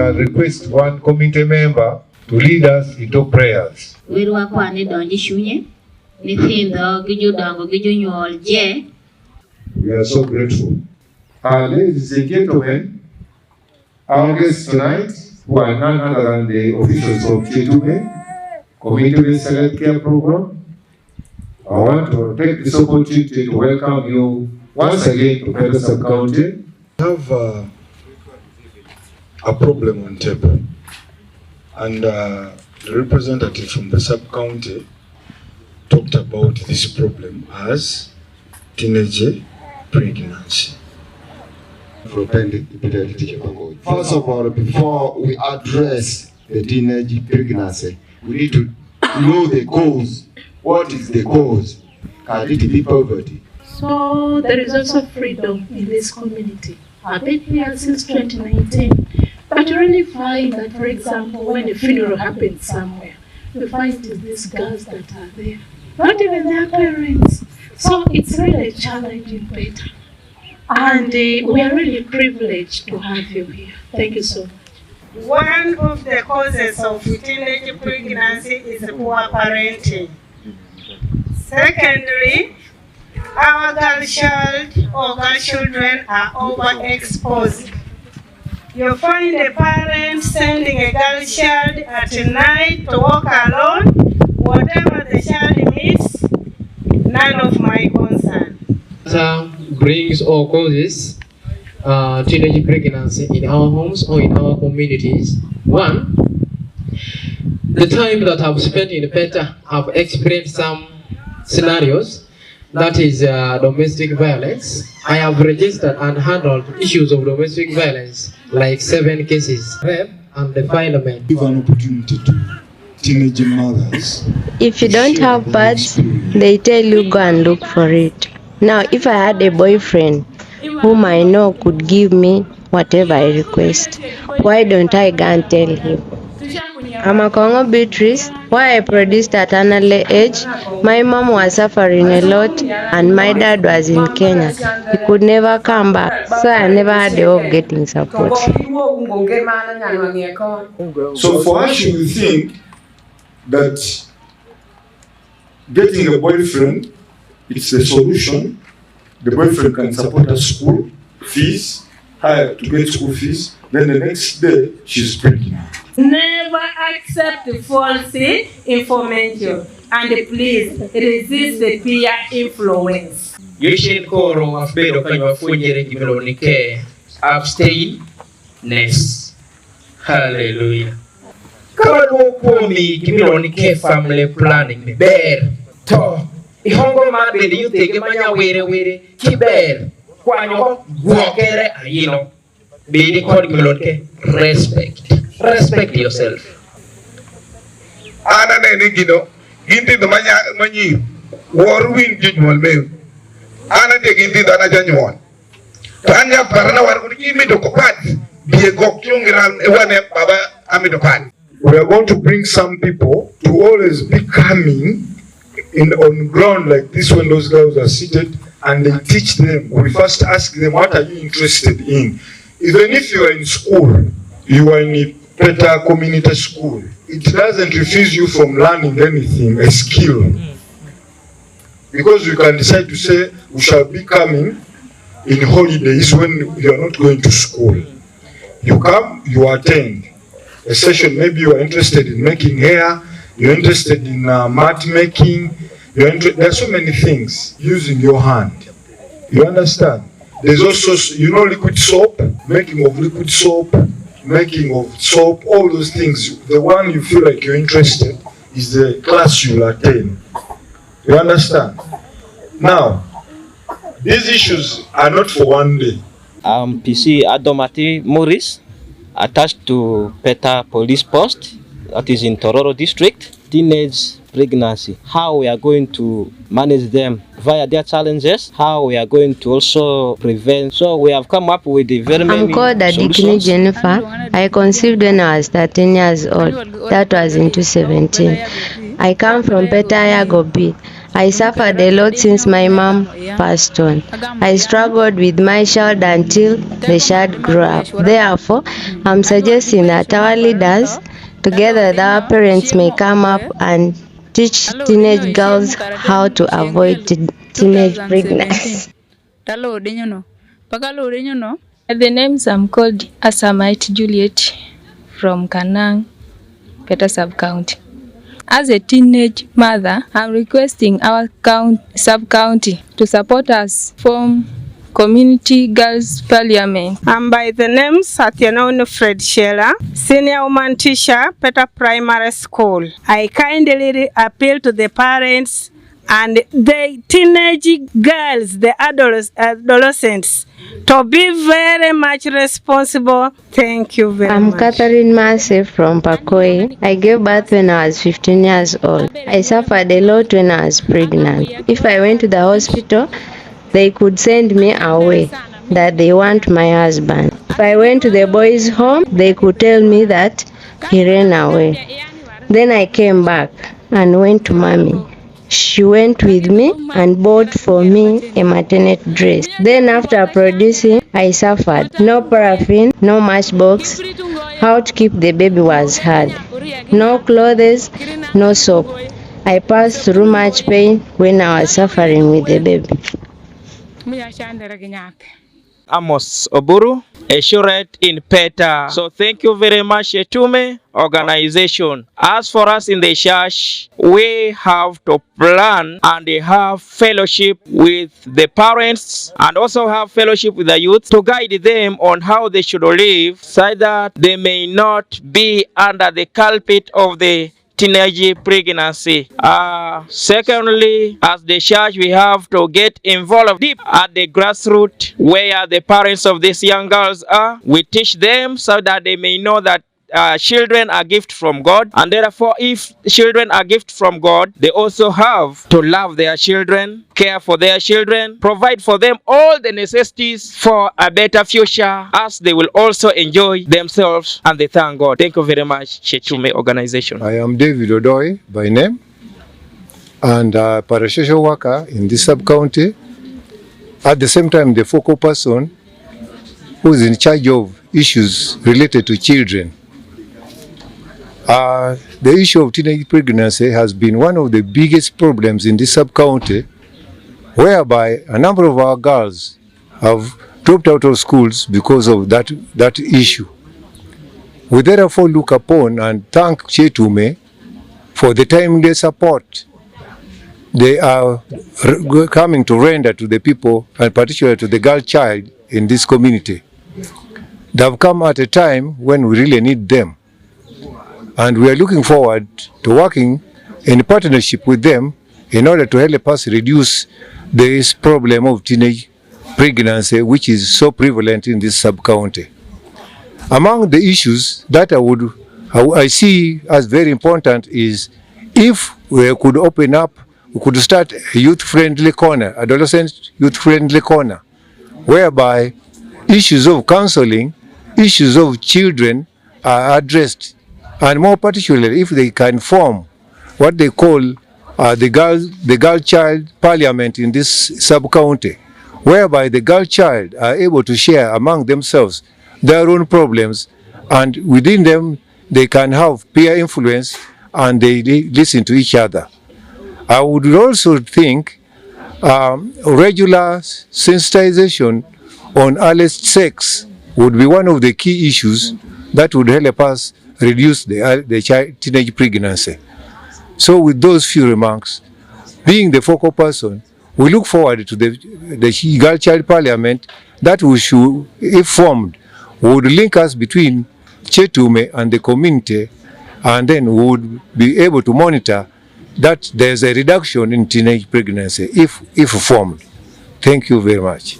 shall request one committee member to lead us into prayers. We are so grateful. Ladies and gentlemen, our guests tonight, who are none other than the officials of Kyetume Community Select Care Program, I want to take this opportunity to welcome you once again to Petta Sub-County. We have a problem on table, and the representative from the sub-county talked about this problem as teenage pregnancy. First of all, before we address the teenage pregnancy, we need to know the cause. What is the cause? Can it be poverty? So there is also freedom in this community. I've been here since 2019, but you really find that, for example, when a funeral happens somewhere, you find it is these girls that are there, not even their parents. So it's really challenging, Petta. And we are really privileged to have you here. Thank you so much. One of the causes of teenage pregnancy is poor parenting. Secondly, our girl child or girl children are overexposed. You find a parent sending a girl child at night to walk alone. Whatever the child meets, none of my concern. Brings or causes teenage pregnancy in our homes or in our communities. One, the time that I've spent in Petta, I've experienced some scenarios, that is domestic violence. I have registered and handled issues of domestic violence, like 7 cases, rape and defilement. Give an opportunity to teenage mothers. If you don't have pads, they tell you go and look for it. Now, if I had a boyfriend whom I know could give me whatever I request, why don't I go and tell him? I'm a Congo Beatrice. Why I produced at an early age. My mom was suffering a lot and my dad was in Kenya. He could never come back, so I never had the hope of getting support. So for us, you think that getting a boyfriend, it's the solution. The boyfriend can support her school fees, hire to get school fees, then the next day she's pregnant. Never accept false information and please resist the peer influence. Yushin koro afbedo kanywa funyere kimelonike abstainness. Hallelujah. Kawado komi kimelonike family planning ni ber to ihongo mabedi yutege manya were kiber kwanyo gwokere ayino bedi kod kimelonike respect yourself. Ana ne gido ginti do manyi war win jujmol me ana de ginti do na janyol tanya parana war ko mi do ko pat biye gok yongiram e wane baba amido pat. We are going to bring some people to always be coming on ground like this when those girls are seated, and they teach them. We first ask them, what are you interested in? Even if you are in school, you are in a Petta community school, it doesn't refuse you from learning anything, a skill. Because you can decide to say, we shall be coming in holidays when you are not going to school. You come, you attend a session. Maybe you are interested in making hair, you're interested in mat making, there are so many things using your hand. You understand? There's also, liquid soap, making of liquid soap, making of soap, all those things. The one you feel like you're interested is the class you'll attend. You understand? Now, these issues are not for one day. I'm PC Adomati Maurice, attached to Petta Police Post, that is in Tororo District. Teenage pregnancy, how we are going to manage them via their challenges, how we are going to also prevent. So we have come up with the very many I'm called Adikini Jennifer. I conceived when I was 13 years old. That was in 2017. I come from Petta Yagobi. I suffered a lot since my mom passed on. I struggled with my child until the child grew up. Therefore, I'm suggesting that our leaders, together with our parents, may come up and teach teenage girls how to avoid teenage pregnancy. The names I'm called Asamite Juliet from Kanang, Petta sub-county. As a teenage mother, I'm requesting our sub-county to support us form Community Girls Parliament. I'm by the name Satyanaunu Fred Sheila, Senior Woman Teacher, Petta Primary School. I kindly appeal to the parents and the teenage girls, the adolescents, to be very much responsible. Thank you very much. I'm Catherine Massey from Pakoi. I gave birth when I was 15 years old. I suffered a lot when I was pregnant. If I went to the hospital, they could send me away, that they want my husband. If I went to the boys' home, they could tell me that he ran away. Then I came back and went to mommy. She went with me and bought for me a maternity dress. Then after producing, I suffered. No paraffin, no matchbox. How to keep the baby was hard. No clothes, no soap. I passed through much pain when I was suffering with the baby. Amos Oburu, a curate in Petta. So thank you very much, Kyetume organization. As for us in the church, we have to plan and have fellowship with the parents and also have fellowship with the youth to guide them on how they should live so that they may not be under the culprit of the teenage pregnancy. Secondly, as the church, we have to get involved deep at the grassroots where the parents of these young girls are. We teach them so that they may know that children are gift from God, and therefore if children are gift from God, they also have to love their children, care for their children, provide for them all the necessities for a better future, as they will also enjoy themselves and they thank God. Thank you very much, Kyetume organization. I am David Odoi by name and a parasocial worker in this sub-county. At the same time, the focal person who is in charge of issues related to children. The issue of teenage pregnancy has been one of the biggest problems in this sub-county, whereby a number of our girls have dropped out of schools because of that issue. We therefore look upon and thank Kyetume for the timely support they are coming to render to the people, and particularly to the girl child in this community. They have come at a time when we really need them. And we are looking forward to working in partnership with them in order to help us reduce this problem of teenage pregnancy, which is so prevalent in this sub-county. Among the issues that I see as very important is if we could open up, we could start a youth-friendly corner, adolescent youth-friendly corner, whereby issues of counseling, issues of children are addressed. And more particularly, if they can form what they call the girl child parliament in this sub-county, whereby the girl child are able to share among themselves their own problems, and within them they can have peer influence and they listen to each other. I would also think regular sensitization on early sex would be one of the key issues that would help us reduce the teenage pregnancy. So with those few remarks, being the focal person, we look forward to the Girl Child Parliament that we should, if formed, would link us between Kyetume and the community, and then we would be able to monitor that there's a reduction in teenage pregnancy if formed. Thank you very much.